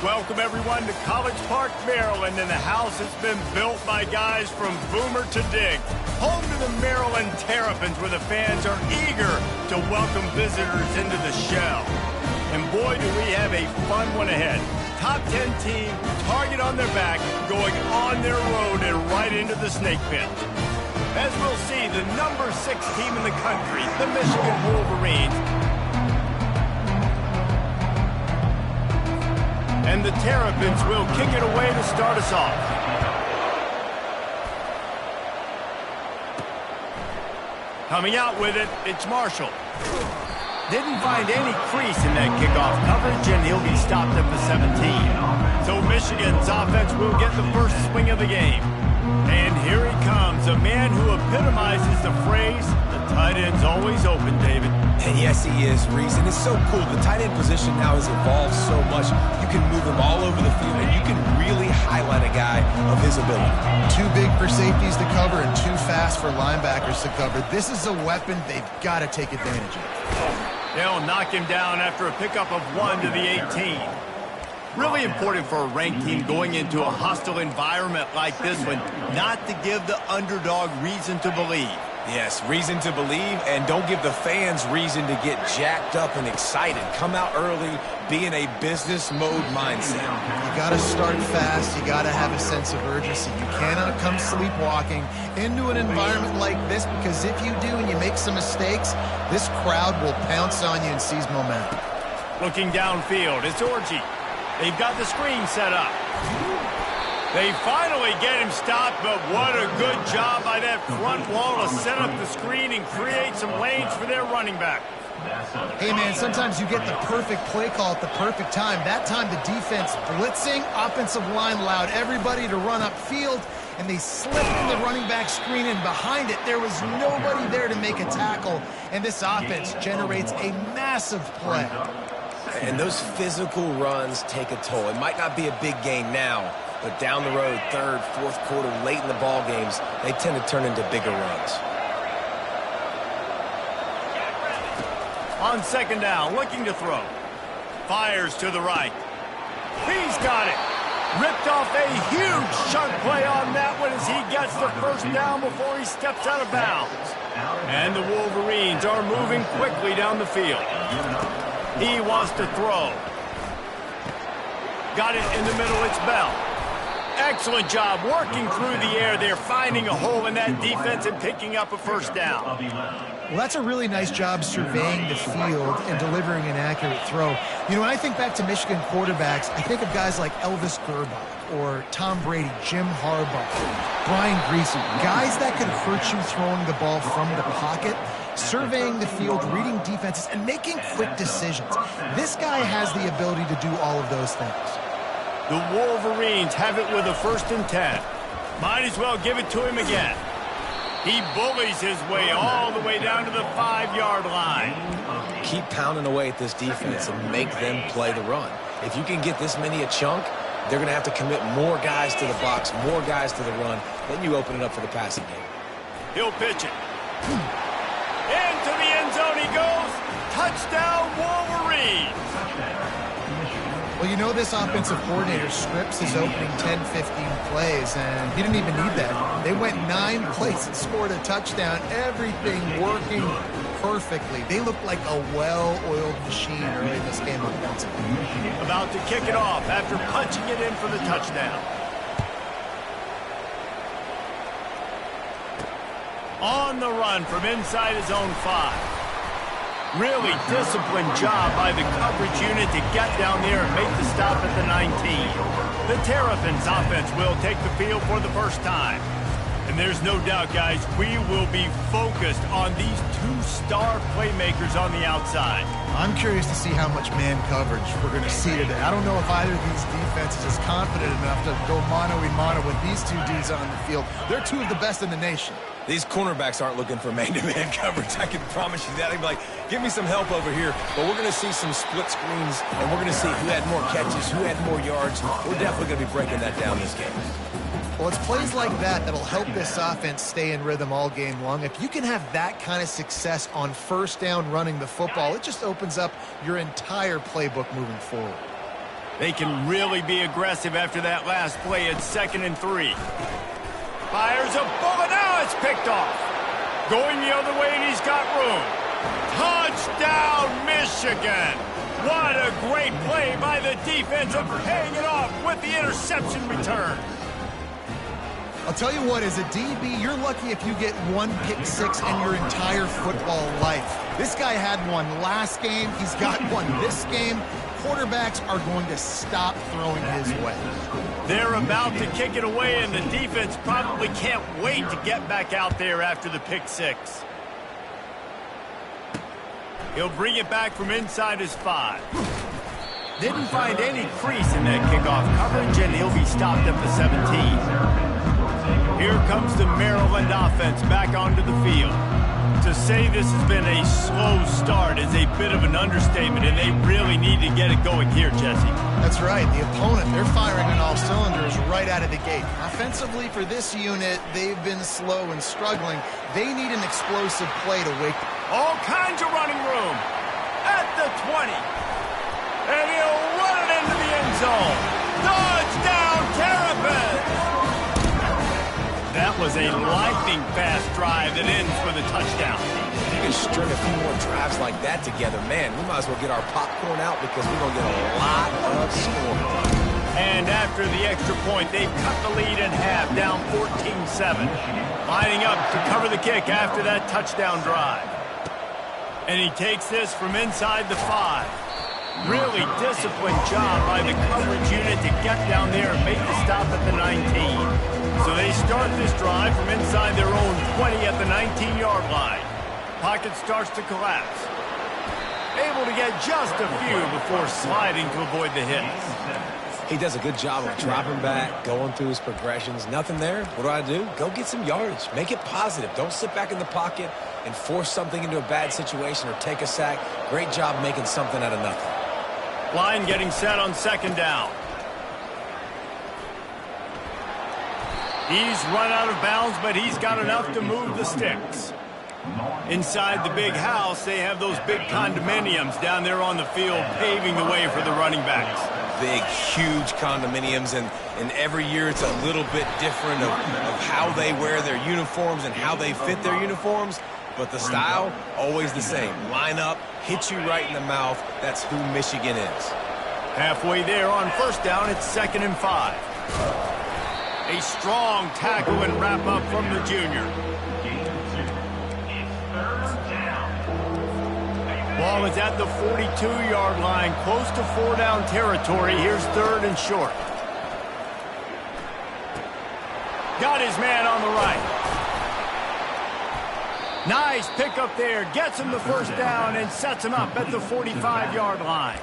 Welcome, everyone, to College Park, Maryland, and the house has been built by guys from Boomer to Dig. Home to the Maryland Terrapins, where the fans are eager to welcome visitors into the shell. And boy, do we have a fun one ahead. Top 10 team, target on their back, going on their road and right into the snake pit. As we'll see, the number 6 team in the country, the Michigan Wolverines, and the Terrapins will kick it away to start us off. Coming out with it, it's Marshall. Didn't find any crease in that kickoff coverage, and he'll be stopped at the 17. So Michigan's offense will get the first swing of the game. And here he comes, a man who epitomizes the phrase, the tight end's always open, David. And yes, he is, Reese. And it's so cool. The tight end position now has evolved so much. You can move him all over the field, and you can really highlight a guy of his ability. Too big for safeties to cover and too fast for linebackers to cover. This is a weapon they've got to take advantage of. They'll knock him down after a pickup of 1 to the 18. Really important for a ranked team going into a hostile environment like this one, not to give the underdog reason to believe. Yes, reason to believe, and don't give the fans reason to get jacked up and excited. Come out early, be in a business mode mindset. You got to start fast. You got to have a sense of urgency. You cannot come sleepwalking into an environment like this, because if you do and you make some mistakes, this crowd will pounce on you and seize momentum. Looking downfield, it's Orji. They've got the screen set up. They finally get him stopped, but what a good job by that front wall to set up the screen and create some lanes for their running back. Hey, man, sometimes you get the perfect play call at the perfect time. That time the defense blitzing, offensive line allowed everybody to run upfield, and they slipped in the running back screen, and behind it there was nobody there to make a tackle, and this offense generates a massive play. And those physical runs take a toll. It might not be a big gain now, but down the road, third, fourth quarter, late in the ball games, they tend to turn into bigger runs. On second down, looking to throw. Fires to the right. He's got it. Ripped off a huge chunk play on that one as he gets the first down before he steps out of bounds. And the Wolverines are moving quickly down the field. He wants to throw. Got it in the middle, it's Bell. Excellent job working through the air there, finding a hole in that defense and picking up a first down. Well, that's a really nice job surveying the field and delivering an accurate throw. You know, when I think back to Michigan quarterbacks, I think of guys like Elvis Gerbach or Tom Brady, Jim Harbaugh, Brian Griese, guys that could hurt you throwing the ball from the pocket, surveying the field, reading defenses, and making quick decisions. This guy has the ability to do all of those things. The Wolverines have it with a 1st and 10. Might as well give it to him again. He bullies his way all the way down to the 5-yard line. Keep pounding away at this defense and make them play the run. If you can get this many a chunk, they're going to have to commit more guys to the box, more guys to the run. Then you open it up for the passing game. He'll pitch it. Into the end zone he goes. Touchdown, Wolverines. Well, you know this offensive coordinator scripts his opening 10, 15 plays, and he didn't even need that. They went 9 plays and scored a touchdown, everything working perfectly. They looked like a well-oiled machine early in this game offensively. About to kick it off after punching it in for the touchdown. On the run from inside his own 5. Really disciplined job by the coverage unit to get down there and make the stop at the 19. The Terrapins offense will take the field for the first time. And there's no doubt, guys, we will be focused on these 2 star playmakers on the outside. I'm curious to see how much man coverage we're going to see today. I don't know if either of these defenses is confident enough to go mano-a-mano with these 2 dudes on the field. They're 2 of the best in the nation. These cornerbacks aren't looking for man-to-man coverage. I can promise you that. They'd be like, give me some help over here. But we're going to see some split screens, and we're going to see who had more catches, who had more yards. We're definitely going to be breaking that down this game. Well, it's plays like that that'll help this offense stay in rhythm all game long. If you can have that kind of success on first down running the football, it just opens up your entire playbook moving forward. They can really be aggressive after that last play at 2nd and 3. Fires a bullet. Now it's picked off. Going the other way, and he's got room. Touchdown, Michigan. What a great play by the defense and paying it off with the interception return. I'll tell you what, as a DB, you're lucky if you get one pick six in your entire football life. This guy had one last game. He's got one this game. Quarterbacks are going to stop throwing his way. They're about to kick it away, and the defense probably can't wait to get back out there after the pick six. He'll bring it back from inside his 5. Didn't find any crease in that kickoff coverage, and he'll be stopped at the 17. Here comes the Maryland offense back onto the field. To say this has been a slow start is a bit of an understatement, and they really need to get it going here, Jesse. That's right. The opponent, they're firing on all cylinders right out of the gate. Offensively for this unit, they've been slow and struggling. They need an explosive play to wake. All kinds of running room at the 20. And he'll run it into the end zone. Touchdown, Terrapins! That was a lightning-fast drive that ends with a touchdown. If you can string a few more drives like that together, man, we might as well get our popcorn out because we're going to get a lot of scoring. And after the extra point, they've cut the lead in half, down 14-7. Lining up to cover the kick after that touchdown drive. And he takes this from inside the 5. Really disciplined job by the coverage unit to get down there and make the stop at the 19. So they start this drive from inside their own 20 at the 19-yard line. Pocket starts to collapse. Able to get just a few before sliding to avoid the hits. He does a good job of dropping back, going through his progressions. Nothing there. What do? Go get some yardage. Make it positive. Don't sit back in the pocket and force something into a bad situation or take a sack. Great job making something out of nothing. Line getting set on 2nd down. He's run out of bounds, but he's got enough to move the sticks. Inside the big house, they have those big condominiums down there on the field paving the way for the running backs. Big, huge condominiums, and every year it's a little bit different of how they wear their uniforms and how they fit their uniforms, but the style, always the same. Line up, hit you right in the mouth. That's who Michigan is. Halfway there on 1st down, it's 2nd and 5. A strong tackle and wrap up from the junior. Ball is at the 42-yard line, close to 4-down territory. Here's 3rd and short. Got his man on the right. Nice pickup there. Gets him the 1st down and sets him up at the 45-yard line.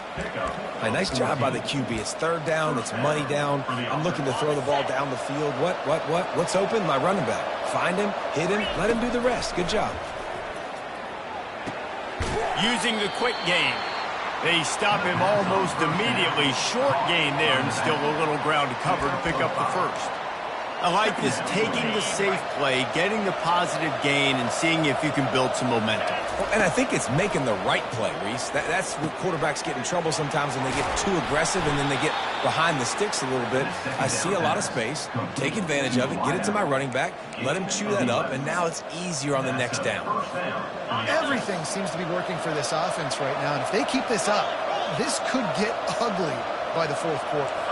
A nice job by the QB. It's 3rd down. It's money down. I'm looking to throw the ball down the field. What's open? My running back. Find him, hit him, let him do the rest. Good job. Using the quick game. They stop him almost immediately. Short gain there and still a little ground to cover to pick up the 1st. I like this, taking the safe play, getting the positive gain, and seeing if you can build some momentum. Well, and I think it's making the right play, Reese. That's where quarterbacks get in trouble sometimes when they get too aggressive and then they get behind the sticks a little bit. I see a lot of space, take advantage of it, get it to my running back, let him chew that up, and now it's easier on the next down. Everything seems to be working for this offense right now, and if they keep this up, this could get ugly by the 4th quarter.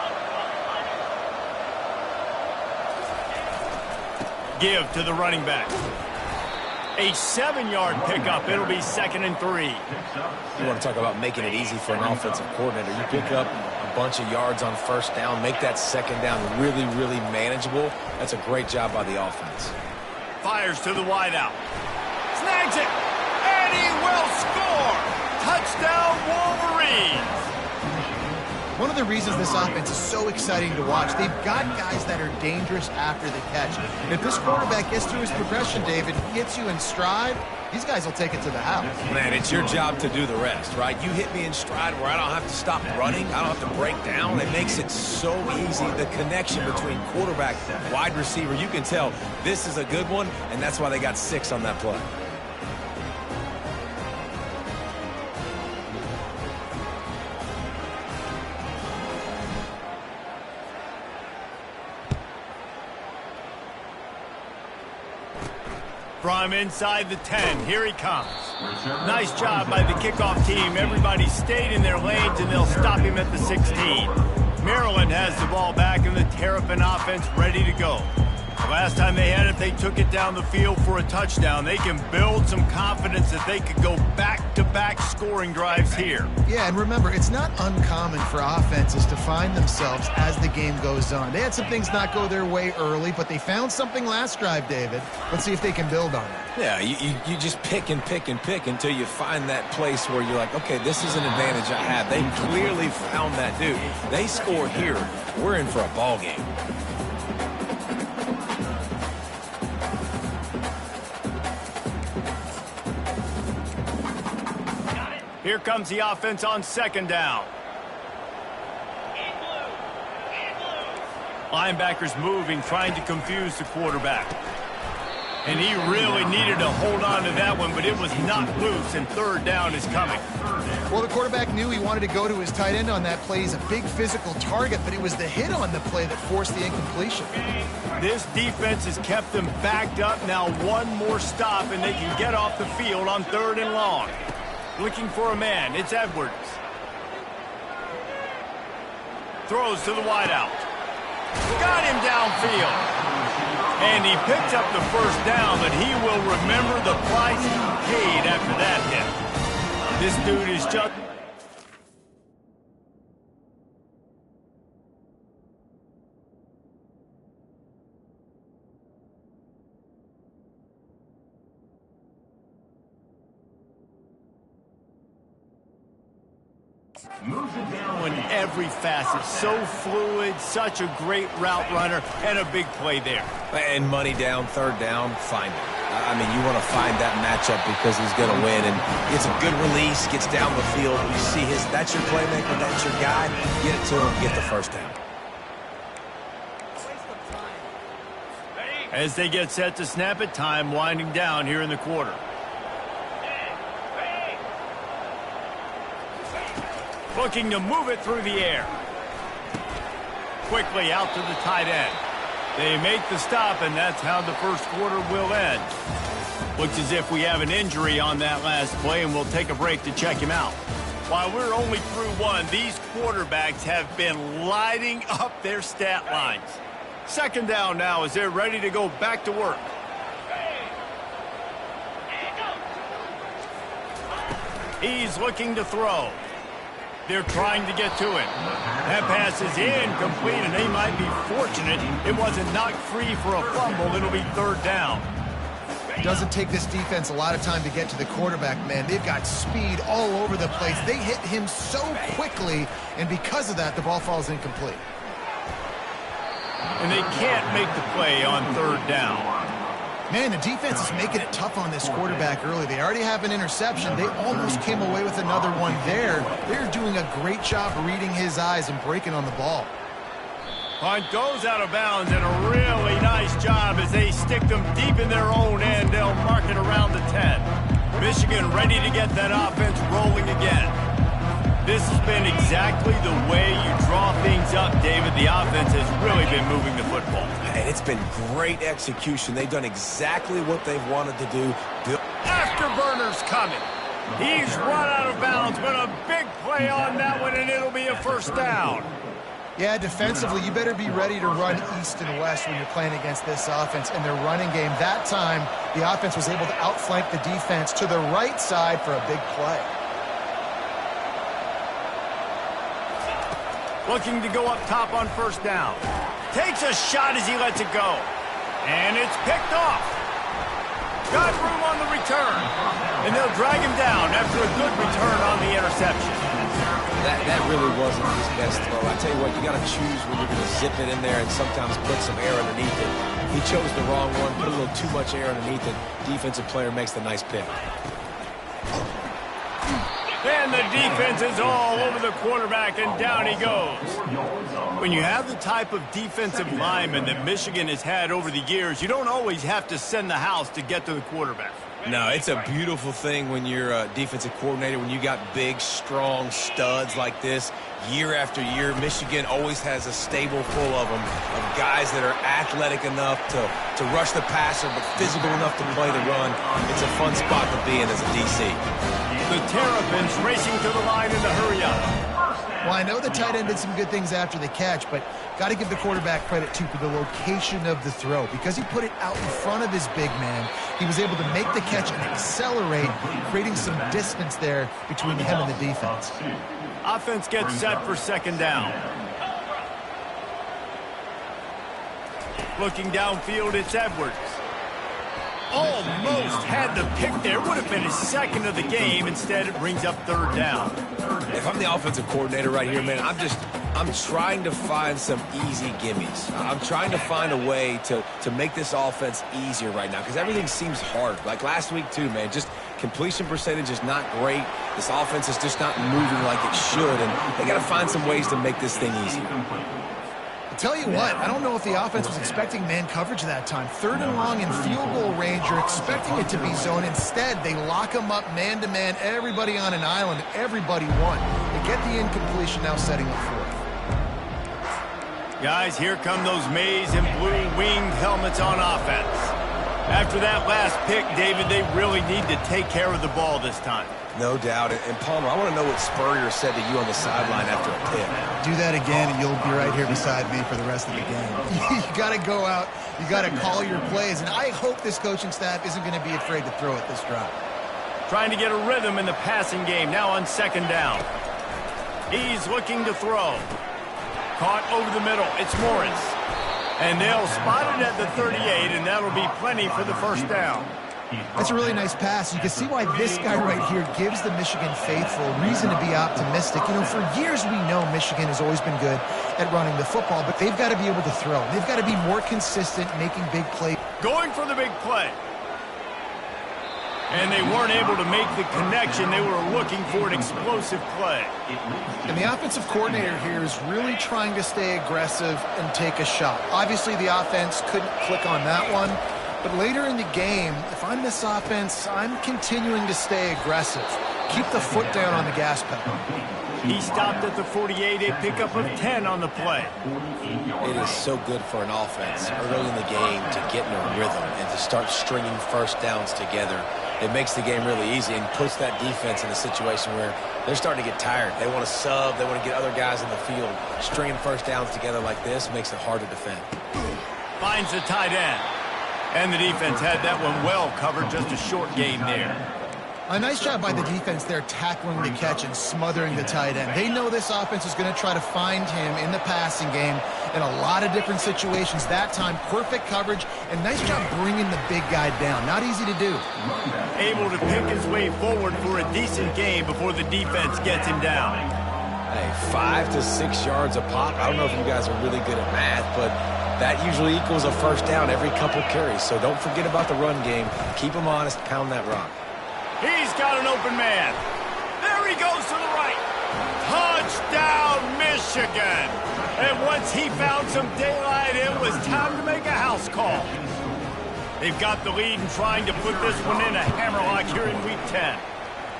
Give to the running back. A 7-yard pickup. It'll be 2nd and 3. You want to talk about making it easy for an offensive coordinator. You pick up a bunch of yards on 1st down, make that 2nd down really, really manageable. That's a great job by the offense. Fires to the wideout. Snags it. And he will score. Touchdown, Wolverines. One of the reasons this offense is so exciting to watch, they've got guys that are dangerous after the catch. And if this quarterback gets through his progression, David, gets you in stride, these guys will take it to the house. Man, it's your job to do the rest, right? You hit me in stride where I don't have to stop running. I don't have to break down. It makes it so easy. The connection between quarterback and wide receiver, you can tell this is a good one, and that's why they got 6 on that play. From inside the 10, here he comes. Nice job by the kickoff team. Everybody stayed in their lanes, and they'll stop him at the 16. Maryland has the ball back, and the Terrapin offense ready to go. The last time they had it, they took it down the field for a touchdown. They can build some confidence that they could go back-to-back scoring drives here. Yeah, and remember, it's not uncommon for offenses to find themselves as the game goes on. They had some things not go their way early, but they found something last drive, David. Let's see if they can build on it. Yeah, you just pick and pick and pick until you find that place where you're like, okay, this is an advantage I have. They clearly found that dude. They score here, we're in for a ball game. Here comes the offense on second down. Linebackers moving, trying to confuse the quarterback. And he really needed to hold on to that one, but it was knocked loose, and third down is coming. Well, the quarterback knew he wanted to go to his tight end on that play. He's a big physical target, but it was the hit on the play that forced the incompletion. This defense has kept them backed up. Now one more stop, and they can get off the field on third and long. Looking for a man. It's Edwards. Throws to the wideout. Got him downfield. And he picks up the first down, but he will remember the price he paid after that hit. This dude is just... in every facet, so fluid, such a great route runner, and a big play there. And money down, third down, find him. I mean, you want to find that matchup because he's going to win, and gets a good release, gets down the field. You see that's your playmaker, that's your guy. Get it to him, get the first down. As they get set to snap it, time winding down here in the quarter. Looking to move it through the air. Quickly out to the tight end. They make the stop, and that's how the first quarter will end. Looks as if we have an injury on that last play, and we'll take a break to check him out. While we're only through one, these quarterbacks have been lighting up their stat lines. Second down now as they're ready to go back to work. He's looking to throw. They're trying to get to it. That pass is incomplete, and they might be fortunate it wasn't knocked free for a fumble. It'll be third down. Doesn't take this defense a lot of time to get to the quarterback, man. They've got speed all over the place. They hit him so quickly, and because of that, the ball falls incomplete. And they can't make the play on third down. Man, the defense is making it tough on this quarterback early. They already have an interception. They almost came away with another one there. They're doing a great job reading his eyes and breaking on the ball. Punt goes out of bounds, and a really nice job as they stick them deep in their own end. They'll mark it around the 10. Michigan ready to get that offense rolling again. This has been exactly the way you draw things up, David. The offense has really been moving the football. And it's been great execution. They've done exactly what they've wanted to do. Afterburner's coming. He's run out of bounds, but a big play on that one, and it'll be a first down. Yeah, defensively, you better be ready to run east and west when you're playing against this offense and their running game. That time, the offense was able to outflank the defense to the right side for a big play. Looking to go up top on first down. Takes a shot as he lets it go. And it's picked off. Got room on the return. And they'll drag him down after a good return on the interception. That really wasn't his best throw. I tell you what, you got to choose when you're going to zip it in there and sometimes put some air underneath it. He chose the wrong one, put a little too much air underneath it. Defensive player makes the nice pick. And the defense is all over the quarterback, and down he goes. When you have the type of defensive lineman that Michigan has had over the years, you don't always have to send the house to get to the quarterback. No, it's a beautiful thing when you're a defensive coordinator, when you got big, strong studs like this. Year after year, Michigan always has a stable full of them, of guys that are athletic enough to rush the passer, but physical enough to play the run. It's a fun spot to be in as a DC. The Terrapins racing to the line in the hurry-up. Well, I know the tight end did some good things after the catch, but got to give the quarterback credit, too, for the location of the throw. Because he put it out in front of his big man, he was able to make the catch and accelerate, creating some distance there between him and the defense. Offense gets set for second down. Looking downfield, it's Edwards. Almost had the pick there. Would have been his second of the game. Instead, it brings up third down. If I'm the offensive coordinator right here, man, I'm trying to find some easy gimmies. I'm trying to find a way to make this offense easier right now because everything seems hard. Like last week, too, man, just completion percentage is not great. This offense is just not moving like it should, and they got to find some ways to make this thing easier. I'll tell you what, I don't know if the offense was expecting man coverage that time. Third and long in field goal range, you're expecting it to be zone. Instead, they lock them up man-to-man, everybody on an island, everybody won. They get the incompletion now setting up for it. Guys, here come those maize and blue winged helmets on offense. After that last pick, David, they really need to take care of the ball this time. No doubt. And Palmer, I want to know what Spurrier said to you on the sideline after a pick. Do that again, and you'll be right here beside me for the rest of the game. You got to go out. You got to call your plays. And I hope this coaching staff isn't going to be afraid to throw it this drive. Trying to get a rhythm in the passing game. Now on second down. He's looking to throw. Caught over the middle. It's Morris. And they'll spot it at the 38, and that'll be plenty for the first down. That's a really nice pass. You can see why this guy right here gives the Michigan faithful reason to be optimistic. You know, for years we know Michigan has always been good at running the football, but they've got to be able to throw. They've got to be more consistent making big plays. Going for the big play. And they weren't able to make the connection. They were looking for an explosive play. And the offensive coordinator here is really trying to stay aggressive and take a shot. Obviously, the offense couldn't click on that one. But later in the game, if I'm this offense, I'm continuing to stay aggressive. Keep the foot down on the gas pedal. He stopped at the 48, a pickup of 10 on the play. It is so good for an offense early in the game to get in a rhythm and to start stringing first downs together. It makes the game really easy and puts that defense in a situation where they're starting to get tired. They want to sub. They want to get other guys in the field. Stringing first downs together like this makes it hard to defend. Finds the tight end. And the defense had that one well covered, just a short gain there. A nice job by the defense there tackling the catch and smothering the tight end. They know this offense is going to try to find him in the passing game in a lot of different situations. That time, perfect coverage, and nice job bringing the big guy down. Not easy to do. Able to pick his way forward for a decent game before the defense gets him down. Hey, 5 to 6 yards a pop. I don't know if you guys are really good at math, but that usually equals a first down every couple carries. So don't forget about the run game. Keep them honest, pound that rock. He's got an open man. There he goes to the right. Touchdown, Michigan. And once he found some daylight, it was time to make a house call. They've got the lead and trying to put this one in a hammerlock here in Week 10.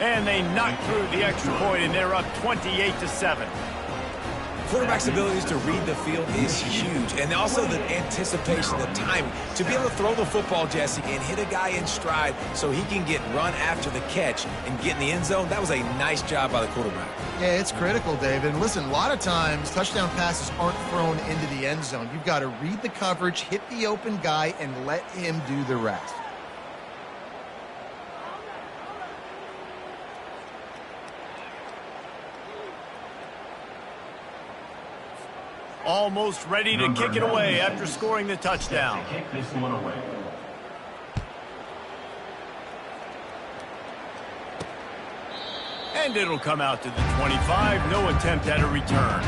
And they knocked through the extra point, and they're up 28-7. Quarterback's abilities to read the field is huge, and also the anticipation, the time to be able to throw the football, Jesse, and hit a guy in stride so he can get run after the catch and get in the end zone. That was a nice job by the quarterback. Yeah, it's critical, David. And listen, a lot of times touchdown passes aren't thrown into the end zone. You've got to read the coverage, hit the open guy, and let him do the rest. Almost ready to kick it away after scoring the touchdown. Kick this one away. And it'll come out to the 25. No attempt at a return.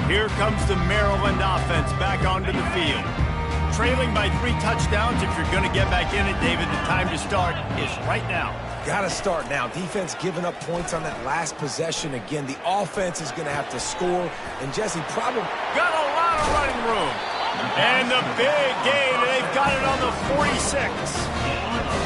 Here comes the Maryland offense back onto the field. Trailing by 3 touchdowns. If you're going to get back in it, David, the time to start is right now. Got to start now. Defense giving up points on that last possession. Again, the offense is going to have to score. And Jesse probably got a lot of running room. And the big gain, and they've got it on the 46.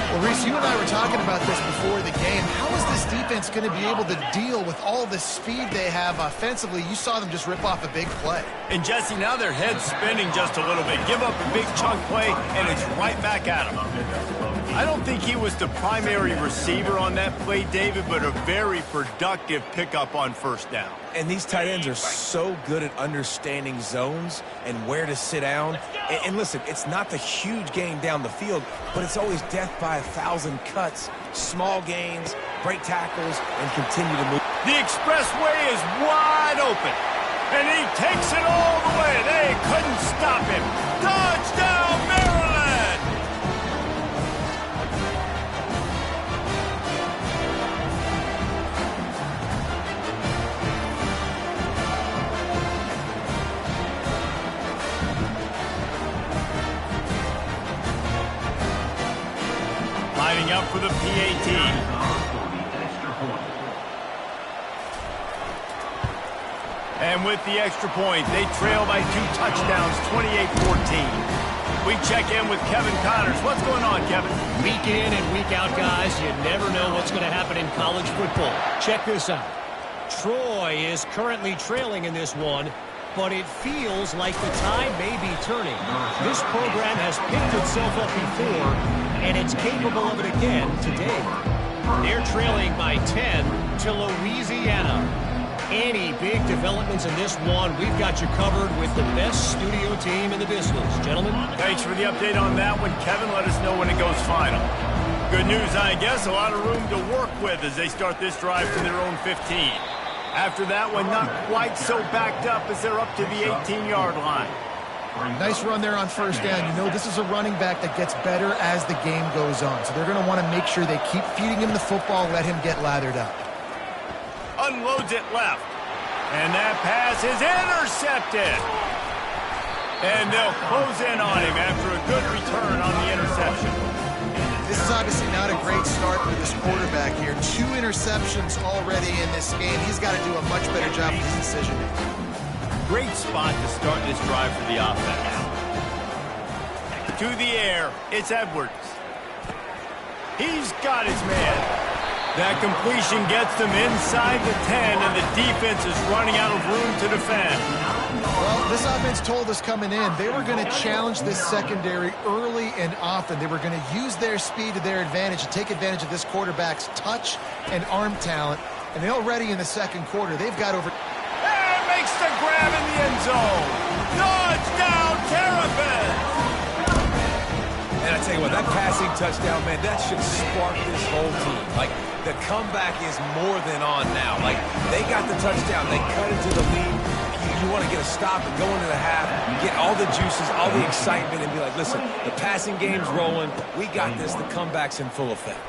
Well, Reese, you and I were talking about this before the game. How is this defense going to be able to deal with all the speed they have offensively? You saw them just rip off a big play. And, Jesse, now their head's spinning just a little bit. Give up a big chunk play, and it's right back at them. I don't think he was the primary receiver on that play, David, but a very productive pickup on first down. And these tight ends are so good at understanding zones and where to sit down. And listen, it's not the huge gain down the field, but it's always death by 1,000 cuts, small gains, break tackles, and continue to move. The expressway is wide open, and he takes it all the way. They couldn't stop him. Touchdown, Maryland! Lining up for the PAT. And with the extra point, they trail by 2 touchdowns, 28-14. We check in with Kevin Connors. What's going on, Kevin? Week in and week out, guys. You never know what's going to happen in college football. Check this out. Troy is currently trailing in this one, but it feels like the tide may be turning. This program has picked itself up before, and it's capable of it again today. They're trailing by 10 to Louisiana. Any big developments in this one, we've got you covered with the best studio team in the business. Gentlemen? Thanks for the update on that one, Kevin. Let us know when it goes final. Good news, I guess. A lot of room to work with as they start this drive to their own 15. After that one, not quite so backed up as they're up to the 18-yard line. Nice run there on first down. You know, this is a running back that gets better as the game goes on. So they're going to want to make sure they keep feeding him the football, let him get lathered up. Unloads it left. And that pass is intercepted. And they'll close in on him after a good return on the interception. This is obviously not a great start for this quarterback here. 2 interceptions already in this game. He's got to do a much better job with his decision-making. Great spot to start this drive for the offense. To the air, it's Edwards. He's got his man. That completion gets them inside the 10, and the defense is running out of room to defend. Well, this offense told us coming in they were going to challenge this secondary early and often. They were going to use their speed to their advantage and take advantage of this quarterback's touch and arm talent. And they already in the second quarter, they've got over... And makes the grab in the end zone. Touchdown, Terrapins! And I tell you what, that passing touchdown, man, that should spark this whole team. Like, the comeback is more than on now. Like, they got the touchdown. They cut into the lead. You want to get a stop and go into the half, get all the juices, all the excitement, and be like, listen, the passing game's rolling. We got this. The comeback's in full effect.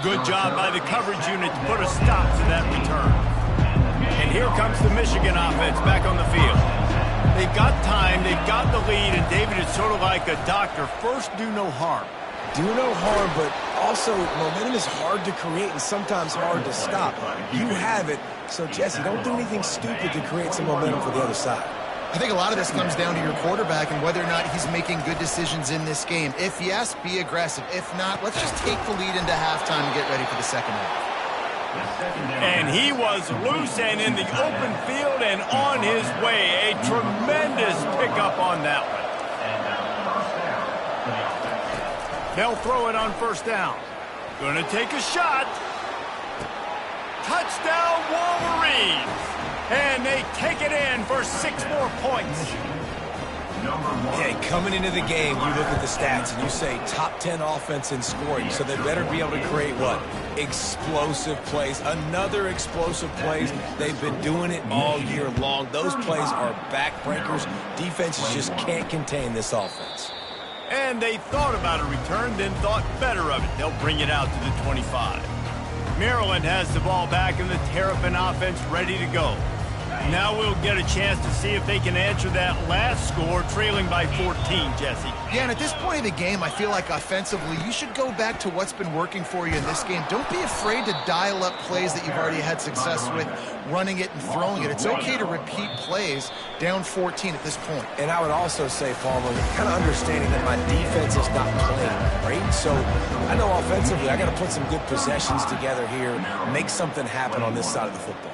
Good job by the coverage unit to put a stop to that return. And here comes the Michigan offense back on the field. They've got time, they've got the lead, and David is sort of like a doctor. First, do no harm. Do no harm, but also momentum is hard to create and sometimes hard to stop. You have it, so Jesse, don't do anything stupid to create some momentum for the other side. I think a lot of this comes down to your quarterback and whether or not he's making good decisions in this game. If yes, be aggressive. If not, let's just take the lead into halftime and get ready for the second half. And he was loose and in the open field and on his way. A tremendous pickup on that one. They'll throw it on first down. Gonna take a shot. Touchdown, Wolverines. And they take it in for 6 more points. Yeah, coming into the game, you look at the stats and you say top 10 offense in scoring, so they better be able to create what? Explosive plays. Another explosive plays. They've been doing it all year long. Those plays are backbreakers. Defenses just can't contain this offense. And they thought about a return, then thought better of it. They'll bring it out to the 25. Maryland has the ball back and the Terrapin offense ready to go. Now we'll get a chance to see if they can answer that last score, trailing by 14, Jesse. Yeah, and at this point of the game, I feel like offensively, you should go back to what's been working for you in this game. Don't be afraid to dial up plays that you've already had success with, running it and throwing it. It's okay to repeat plays down 14 at this point. And I would also say, Palmer, kind of understanding that my defense is not playing great. So I know offensively I got to put some good possessions together here, make something happen on this side of the football.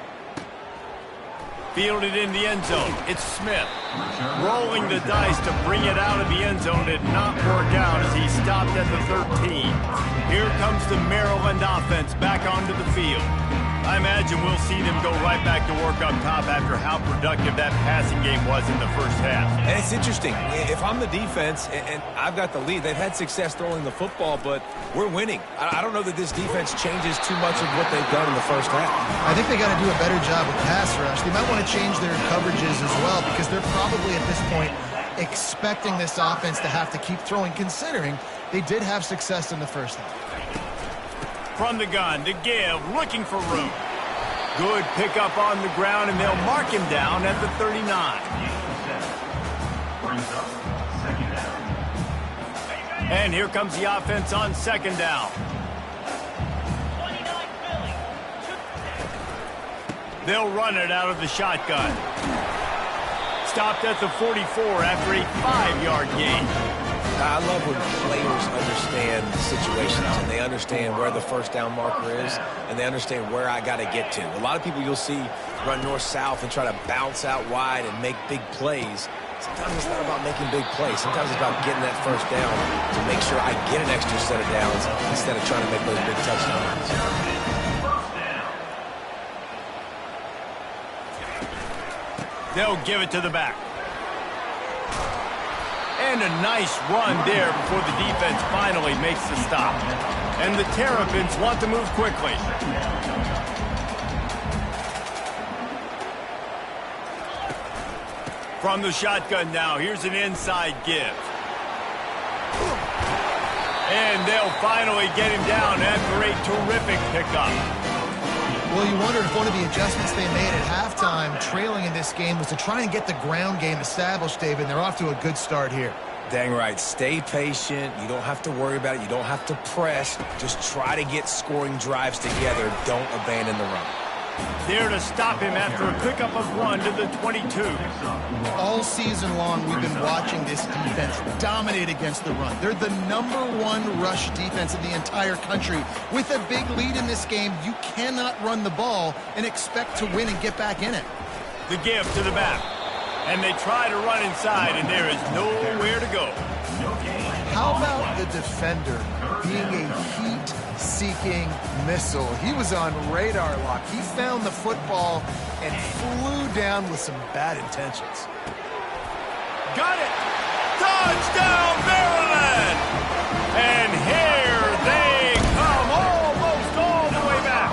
Fielded in the end zone. It's Smith. Rolling the dice to bring it out of the end zone did not work out as he stopped at the 13. Here comes the Maryland offense back onto the field. I imagine we'll see them go right back to work up top after how productive that passing game was in the first half. And it's interesting. If I'm the defense and I've got the lead, they've had success throwing the football, but we're winning. I don't know that this defense changes too much of what they've done in the first half. I think they got to do a better job with pass rush. They might want to change their coverages as well because they're probably at this point expecting this offense to have to keep throwing, considering they did have success in the first half. From the gun to give, looking for room. Good pickup on the ground, and they'll mark him down at the 39. And here comes the offense on second down. They'll run it out of the shotgun. Stopped at the 44 after a 5-yard gain. I love when players understand situations and they understand where the first down marker is and they understand where I got to get to. A lot of people you'll see run north-south and try to bounce out wide and make big plays. Sometimes it's not about making big plays. Sometimes it's about getting that first down to make sure I get an extra set of downs instead of trying to make those big touchdowns. They'll give it to the back. And a nice run there before the defense finally makes the stop. And the Terrapins want to move quickly. From the shotgun now, here's an inside give. And they'll finally get him down after a terrific pickup. Well, you wonder if one of the adjustments they made at halftime, trailing in this game, was to try and get the ground game established, David. They're off to a good start here. Dang right. Stay patient. You don't have to worry about it. You don't have to press. Just try to get scoring drives together. Don't abandon the run. There to stop him after a pickup of 1 to the 22. All season long, we've been watching this defense dominate against the run. They're the #1 rush defense in the entire country. With a big lead in this game, you cannot run the ball and expect to win and get back in it. The give to the back. And they try to run inside, and there is nowhere to go. How about the defender being a heat-seeking missile? He was on radar lock. He found the football and flew down with some bad intentions. Got it! Touchdown, Maryland! And here they come, almost all the way back.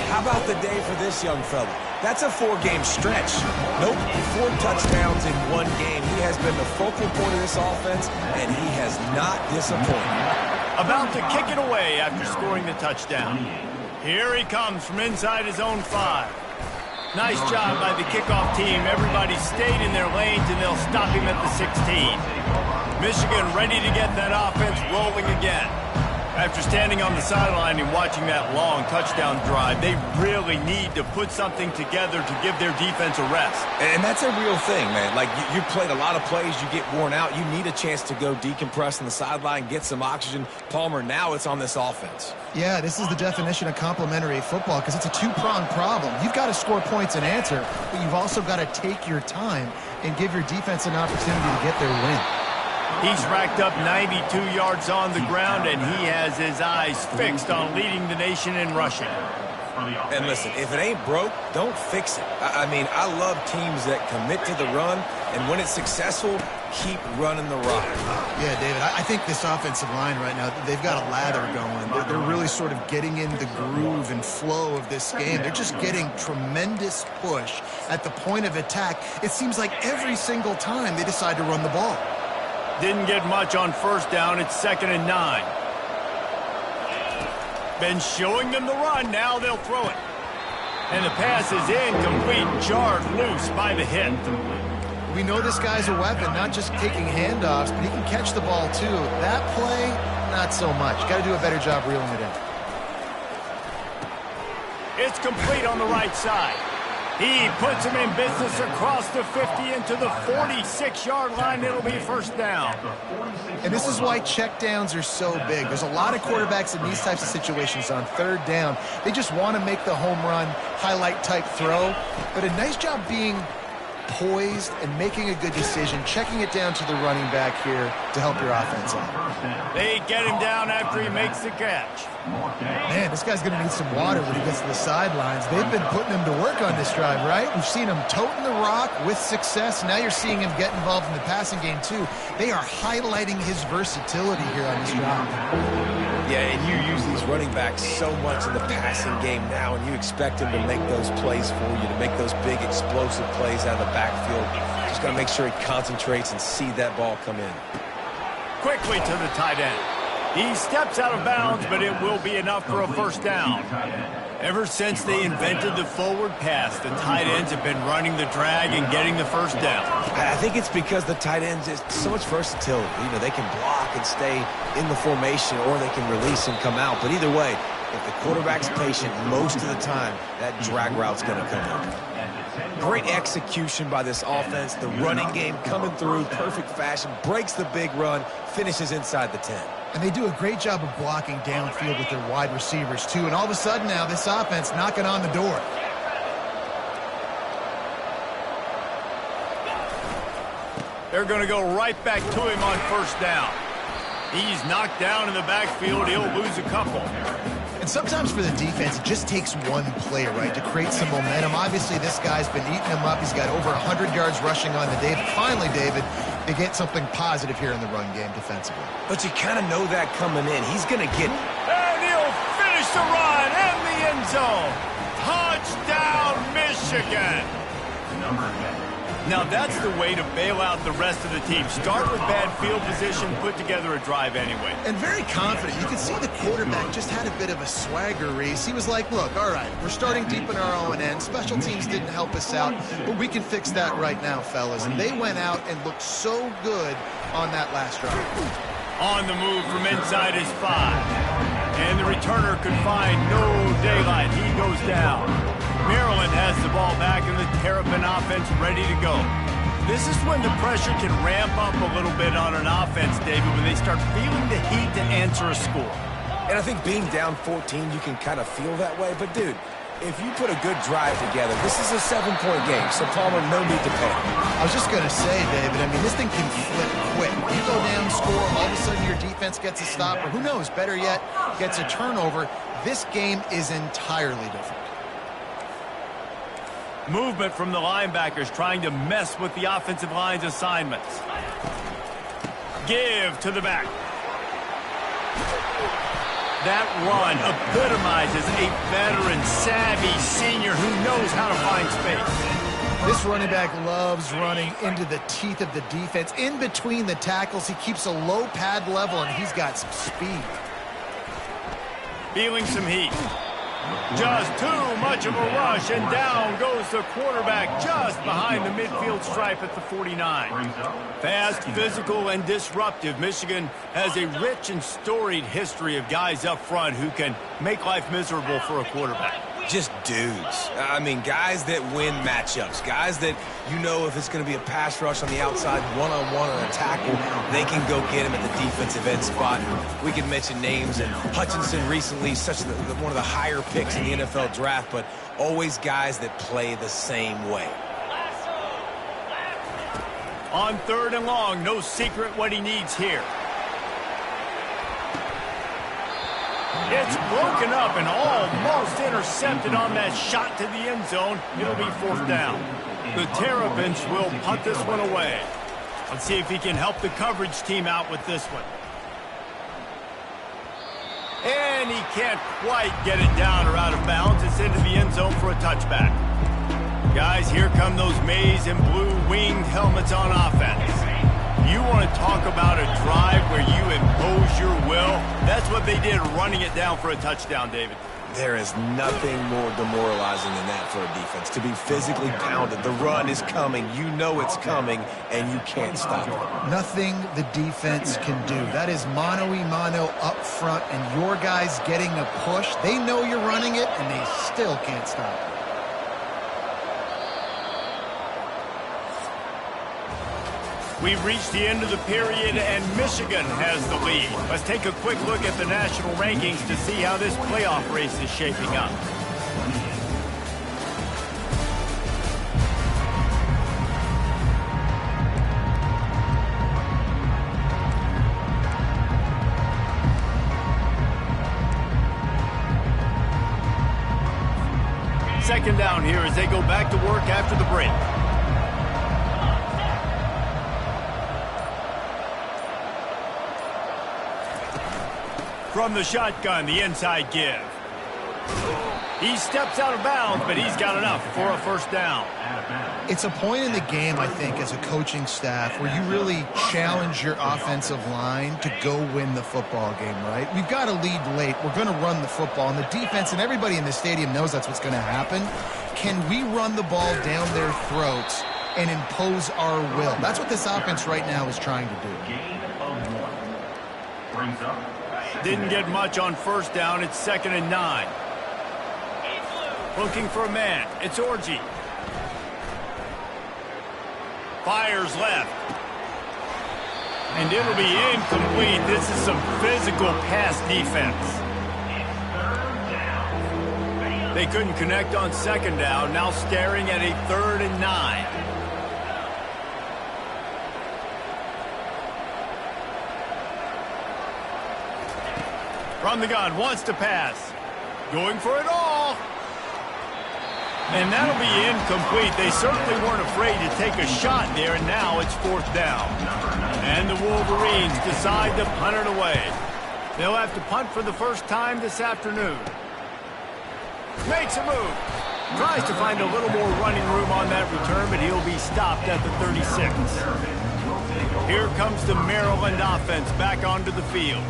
How about the day for this young fella? That's a 4-game stretch. Nope, 4 touchdowns in 1 game. He has been the focal point of this offense, and he has not disappointed. About to kick it away after scoring the touchdown. Here he comes from inside his own 5. Nice job by the kickoff team. Everybody stayed in their lanes, and they'll stop him at the 16. Michigan ready to get that offense rolling again. After standing on the sideline and watching that long touchdown drive, they really need to put something together to give their defense a rest. And that's a real thing, man. Like, you played a lot of plays, you get worn out, you need a chance to go decompress on the sideline, get some oxygen. Palmer, now it's on this offense. Yeah, this is the definition of complementary football because it's a 2-pronged problem. You've got to score points and answer, but you've also got to take your time and give your defense an opportunity to get their win. He's racked up 92 yards on the ground, and he has his eyes fixed on leading the nation in rushing. And listen, if it ain't broke, don't fix it. I mean, I love teams that commit to the run, and when it's successful, keep running the rock. Yeah, David, I think this offensive line right now, they've got a lather going. They're really sort of getting in the groove and flow of this game. They're just getting tremendous push at the point of attack. It seems like every single time they decide to run the ball. Didn't get much on first down. It's 2nd and 9. Been showing them the run. Now they'll throw it. And the pass is incomplete, jarred loose by the hit. We know this guy's a weapon, not just taking handoffs, but he can catch the ball too. That play, not so much. Got to do a better job reeling it in. It's complete on the right side. He puts him in business across the 50 into the 46-yard line. It'll be first down. And this is why checkdowns are so big. There's a lot of quarterbacks in these types of situations on third down. They just want to make the home run, highlight type throw. But a nice job being poised and making a good decision, checking it down to the running back here to help your offense out. They get him down after he makes the catch. Man, this guy's going to need some water when he gets to the sidelines. They've been putting him to work on this drive, right? We've seen him toting the rock with success. Now you're seeing him get involved in the passing game, too. They are highlighting his versatility here on this drive. Yeah, and you use these running backs so much in the passing game now, and you expect them to make those plays for you, to make those big explosive plays out of the backfield. Just got to make sure he concentrates and see that ball come in. Quickly to the tight end. He steps out of bounds, but it will be enough for a first down. Ever since they invented the forward pass, the tight ends have been running the drag and getting the first down. I think it's because the tight ends is so much versatility. You know, they can block and stay in the formation, or they can release and come out. But either way, if the quarterback's patient, most of the time, that drag route's going to come in. Great execution by this offense. The running game coming through, perfect fashion, breaks the big run, finishes inside the 10. And they do a great job of blocking downfield with their wide receivers, too. And all of a sudden now, this offense knocking on the door. They're going to go right back to him on first down. He's knocked down in the backfield. He'll lose a couple. And sometimes for the defense, it just takes one play, right, to create some momentum. Obviously, this guy's been eating him up. He's got over 100 yards rushing on the day. But finally, David, they get something positive here in the run game defensively. But you kind of know that coming in. He's going to get... And he'll finish the run in the end zone. Touchdown, Michigan. Now, that's the way to bail out the rest of the team. Start with bad field position, put together a drive anyway. And very confident. You can see the quarterback just had a bit of a swagger, Reese. He was like, look, all right, we're starting deep in our own end. Special teams didn't help us out, but we can fix that right now, fellas. And they went out and looked so good on that last drive. On the move from inside his 5. And the returner could find no daylight. He goes down. Maryland has the ball back and the Terrapin offense ready to go. This is when the pressure can ramp up a little bit on an offense, David, when they start feeling the heat to answer a score. And I think being down 14, you can kind of feel that way. But, dude, if you put a good drive together, this is a 7-point game, so Palmer, no need to panic. I was just going to say, David, I mean, this thing can flip quick. You go down, score, all of a sudden your defense gets a stop, or who knows, better yet, gets a turnover. This game is entirely different. Movement from the linebackers trying to mess with the offensive line's assignments. Give to the back. That run epitomizes a veteran, savvy senior who knows how to find space. This running back loves running into the teeth of the defense. In between the tackles, he keeps a low pad level, and he's got some speed. Feeling some heat. Just too much of a rush, and down goes the quarterback just behind the midfield stripe at the 49. Fast, physical, and disruptive, Michigan has a rich and storied history of guys up front who can make life miserable for a quarterback. Just dudes. I mean, guys that win matchups. Guys that, you know, if it's going to be a pass rush on the outside, one-on-one on a tackle, they can go get him at the defensive end spot. We can mention names, and Hutchinson recently, one of the higher picks in the NFL draft, but always guys that play the same way. On 3rd and long, no secret what he needs here. It's broken up and almost intercepted on that shot to the end zone. It'll be 4th down. The Terrapins will punt this one away. Let's see if he can help the coverage team out with this one. And he can't quite get it down or out of bounds. It's into the end zone for a touchback. Guys, here come those maize and blue winged helmets on offense. You want to talk about a drive where you impose your will? That's what they did, running it down for a touchdown, David. There is nothing more demoralizing than that for a defense. To be physically pounded. The run is coming. You know it's coming, and you can't stop it. Nothing the defense can do. That is mano-a-mano up front, and your guys getting a push. They know you're running it, and they still can't stop it. We've reached the end of the period, and Michigan has the lead. Let's take a quick look at the national rankings to see how this playoff race is shaping up. Second down here as they go back to work after the break. From the shotgun, the inside give. He steps out of bounds, but he's got enough for a first down. It's a point in the game, I think, as a coaching staff where you really challenge your offensive line to go win the football game, right? We've got to lead late. We're going to run the football, and the defense and everybody in the stadium knows that's what's going to happen. Can we run the ball down their throats and impose our will? That's what this offense right now is trying to do. Gain of 1. Brings up. Didn't get much on first down. It's 2nd and 9. Looking for a man. It's Orji. Fires left. And it'll be incomplete. This is some physical pass defense. They couldn't connect on 2nd down. Now staring at a 3rd and 9. From the gun, wants to pass. Going for it all. And that'll be incomplete. They certainly weren't afraid to take a shot there, and now it's 4th down. And the Wolverines decide to punt it away. They'll have to punt for the first time this afternoon. Makes a move. Tries to find a little more running room on that return, but he'll be stopped at the 36. Here comes the Maryland offense back onto the field.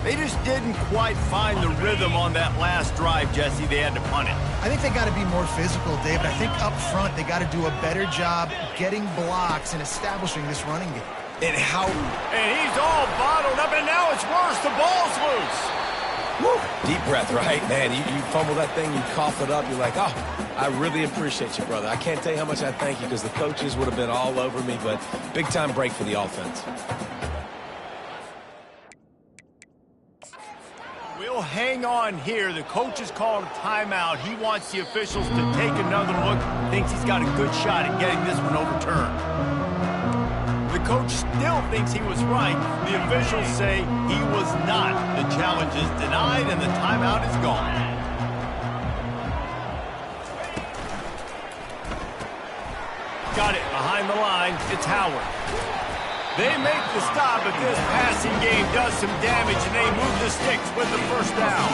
They just didn't quite find the rhythm on that last drive, Jesse. They had to punt it. I think they got to be more physical, David. I think up front they got to do a better job getting blocks and establishing this running game. And he's all bottled up, and now it's worse. The ball's loose. Woo, deep breath, right? Man, you fumble that thing, you cough it up, you're like, oh, I really appreciate you, brother. I can't tell you how much I thank you because the coaches would have been all over me, but big-time break for the offense. We'll hang on here. The coach has called a timeout. He wants the officials to take another look. Thinks he's got a good shot at getting this one overturned. The coach still thinks he was right. The officials say he was not. The challenge is denied, and the timeout is gone. Got it behind the line. It's Howard. They make the stop, but this passing game does some damage, and they move the sticks with the first down.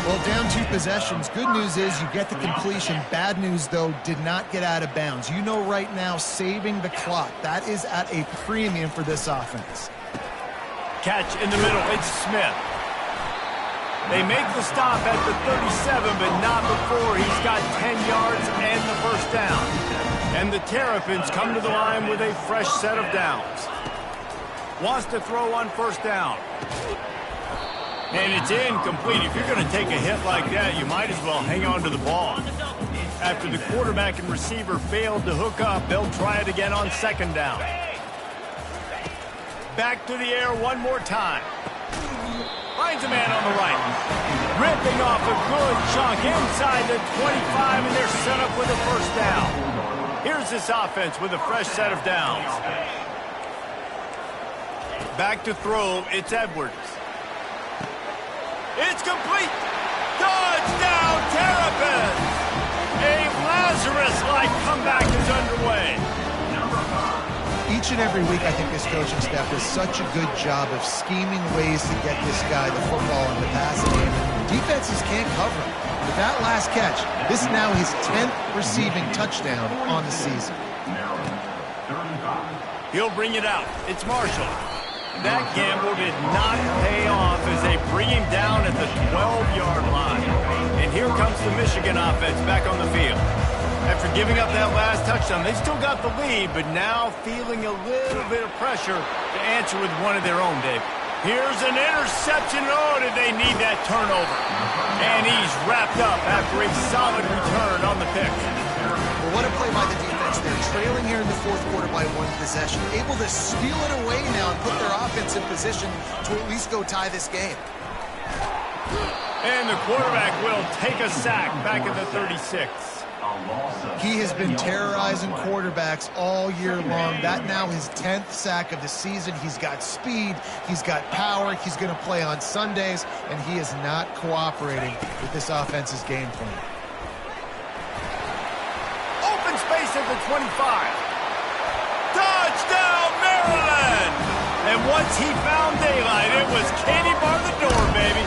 Well, down 2 possessions. Good news is you get the completion. Bad news, though, did not get out of bounds. You know right now, saving the clock. That is at a premium for this offense. Catch in the middle. It's Smith. They make the stop at the 37, but not before he's got 10 yards and the first down. And the Terrapins come to the line with a fresh set of downs. Wants to throw on first down. And it's incomplete. If you're going to take a hit like that, you might as well hang on to the ball. After the quarterback and receiver failed to hook up, they'll try it again on 2nd down. Back to the air one more time. Finds a man on the right. Ripping off a good chunk inside the 25, and they're set up with a first down. Here's this offense with a fresh set of downs. Back to throw, it's Edwards. It's complete. Touchdown, Terrapins! A Lazarus-like comeback is underway. Each and every week, I think this coaching staff does such a good job of scheming ways to get this guy the football in the passing game. Defenses can't cover him. With that last catch, this is now his 10th receiving touchdown on the season. He'll bring it out. It's Marshall. That gamble did not pay off as they bring him down at the 12-yard line. And here comes the Michigan offense back on the field. After giving up that last touchdown, they still got the lead, but now feeling a little bit of pressure to answer with one of their own, Dave. Here's an interception. Oh, did they need that turnover? And he's wrapped up after a solid return on the pick. Well, what a play by the defense. They're trailing here in the fourth quarter by one possession. Able to steal it away now and put their offense in position to at least go tie this game. And the quarterback will take a sack back at the 36. He has been terrorizing quarterbacks all year long. That now his 10th sack of the season. He's got speed. He's got power. He's going to play on Sundays, and he is not cooperating with this offense's game plan. Open space at the 25. Touchdown, Maryland! And once he found daylight, it was Katie bar the door, baby.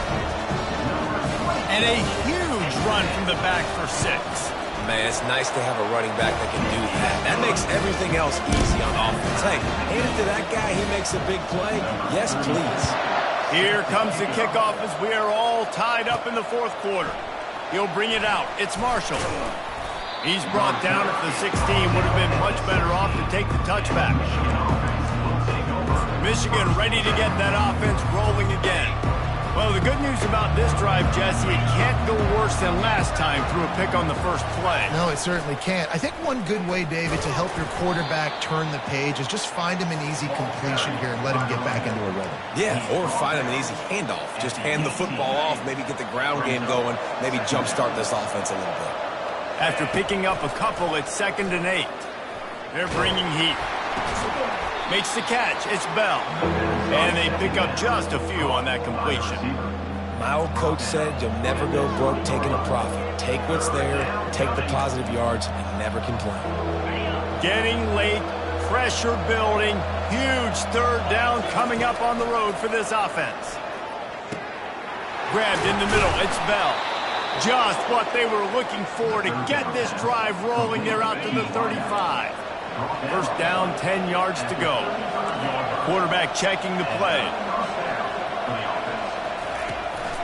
And a huge run from the back for 6. Man, it's nice to have a running back that can do that. That makes everything else easy on offense. Hey, hand it to that guy, he makes a big play. Yes, please. Here comes the kickoff as we are all tied up in the fourth quarter. He'll bring it out. It's Marshall. He's brought down at the 16. Would have been much better off to take the touchback. Michigan ready to get that offense rolling again. Well, the good news about this drive, Jesse, it can't go worse than last time through a pick on the first play. No, it certainly can't. I think one good way, David, to help your quarterback turn the page is just find him an easy completion here and let him get back into a rhythm. Yeah, or find him an easy handoff. Just hand the football off, maybe get the ground game going, maybe jumpstart this offense a little bit. After picking up a couple, it's 2nd and 8. They're bringing heat. Makes the catch. It's Bell. And they pick up just a few on that completion. My old coach said you'll never go broke taking a profit. Take what's there, take the positive yards, and never complain. Getting late, pressure building, huge 3rd down coming up on the road for this offense. Grabbed in the middle. It's Bell. Just what they were looking for to get this drive rolling. They're out to the 35. First down, 10 yards to go. Quarterback checking the play.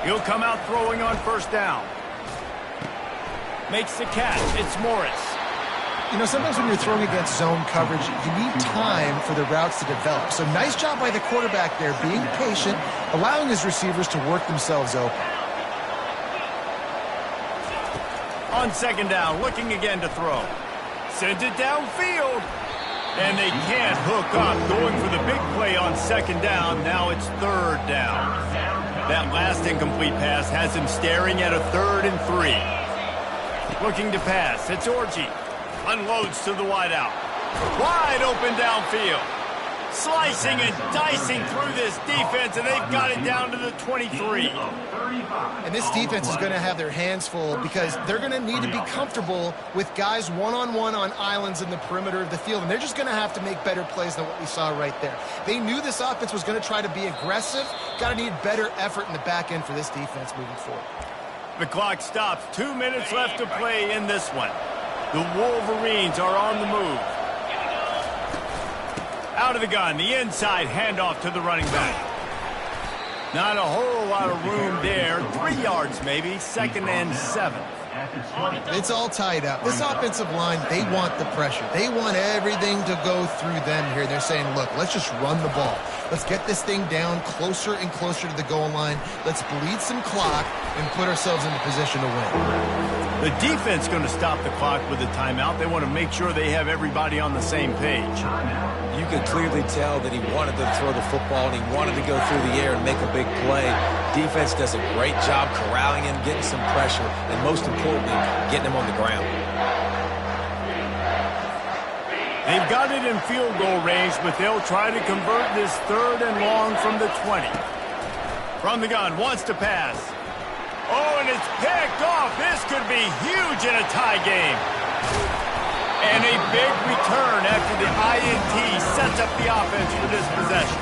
He'll come out throwing on first down. Makes the catch. It's Morris. You know, sometimes when you're throwing against zone coverage, you need time for the routes to develop. So nice job by the quarterback there, being patient, allowing his receivers to work themselves open. On 2nd down, looking again to throw. Sends it downfield. And they can't hook up. Going for the big play on 2nd down. Now it's 3rd down. That last incomplete pass has him staring at a 3rd and 3. Looking to pass. It's Orji. Unloads to the wideout. Wide open downfield. Slicing and dicing through this defense, and they've got it down to the 23. And this defense is going to have their hands full because they're going to need to be comfortable with guys one-on-one on islands in the perimeter of the field, and they're just going to have to make better plays than what we saw right there. They knew this offense was going to try to be aggressive. Got to need better effort in the back end for this defense moving forward. The clock stops. 2 minutes left to play in this one. The Wolverines are on the move. Out of the gun, the inside handoff to the running back. Not a whole lot of room there. 3 yards maybe, 2nd and 7. It's all tied up. This offensive line, they want the pressure. They want everything to go through them here. They're saying, look, let's just run the ball. Let's get this thing down closer and closer to the goal line. Let's bleed some clock and put ourselves in a position to win. The defense going to stop the clock with a timeout. They want to make sure they have everybody on the same page. You could clearly tell that he wanted to throw the football and he wanted to go through the air and make a big play. Defense does a great job corralling him, getting some pressure, and most importantly, getting him on the ground. They've got it in field goal range, but they'll try to convert this 3rd and long from the 20. From the gun, wants to pass. Oh, and it's picked off. This could be huge in a tie game. And a big return after the INT sets up the offense for this possession.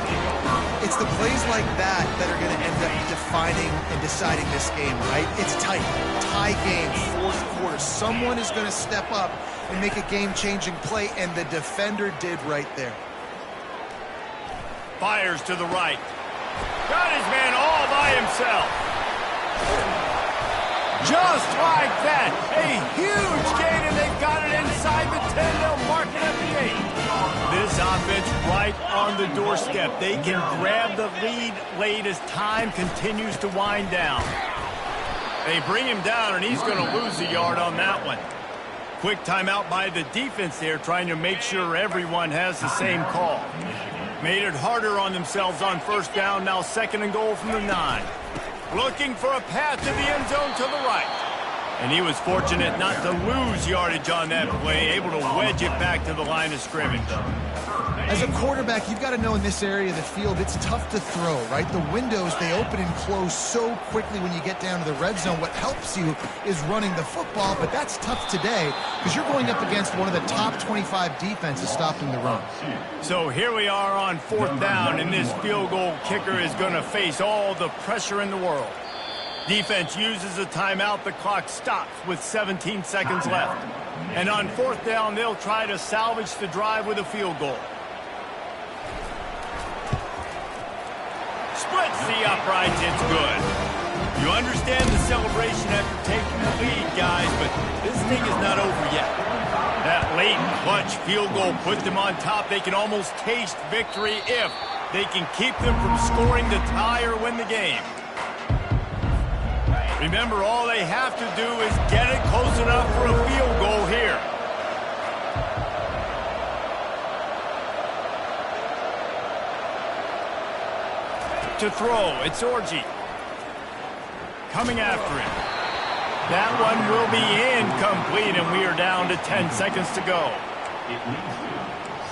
It's the plays like that that are going to end up defining and deciding this game, right? It's tight. Tie game, fourth quarter. Someone is going to step up and make a game-changing play, and the defender did right there. Fires to the right. Got his man all by himself. Just like that. A huge gain, and they've got it inside the 10. They'll mark it at the 8. This offense right on the doorstep. They can grab the lead late as time continues to wind down. They bring him down, and he's going to lose a yard on that one. Quick timeout by the defense there, trying to make sure everyone has the same call. Made it harder on themselves on first down. Now 2nd and goal from the 9. Looking for a path to the end zone to the right. And he was fortunate not to lose yardage on that play, able to wedge it back to the line of scrimmage. As a quarterback, you've got to know in this area of the field, it's tough to throw, right? The windows, they open and close so quickly when you get down to the red zone. What helps you is running the football, but that's tough today because you're going up against one of the top 25 defenses stopping the run. So here we are on 4th down, and this field goal kicker is going to face all the pressure in the world. Defense uses a timeout. The clock stops with 17 seconds left. And on 4th down, they'll try to salvage the drive with a field goal. Splits the uprights, it's good. You understand the celebration after taking the lead, guys, but this thing is not over yet. That late clutch field goal put them on top. They can almost taste victory if they can keep them from scoring to tie or win the game. Remember, all they have to do is get it close enough for a field goal here. To throw, it's Orji. Coming after him. That one will be incomplete, and we are down to 10 seconds to go. It leads to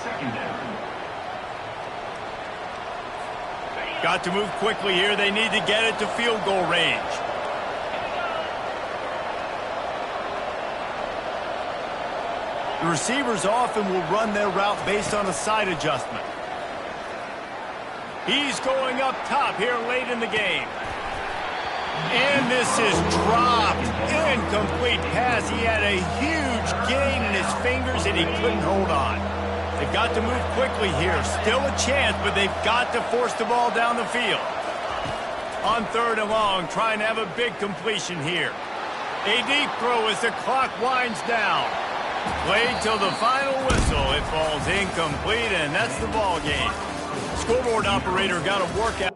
2nd down. Got to move quickly here. They need to get it to field goal range. The receivers often will run their route based on a side adjustment. He's going up top here late in the game. And this is dropped. Incomplete pass. He had a huge gain in his fingers, and he couldn't hold on. They've got to move quickly here. Still a chance, but they've got to force the ball down the field. On 3rd and long, trying to have a big completion here. A deep throw as the clock winds down. Played till the final whistle. It falls incomplete, and that's the ball game. Scoreboard operator got to work out.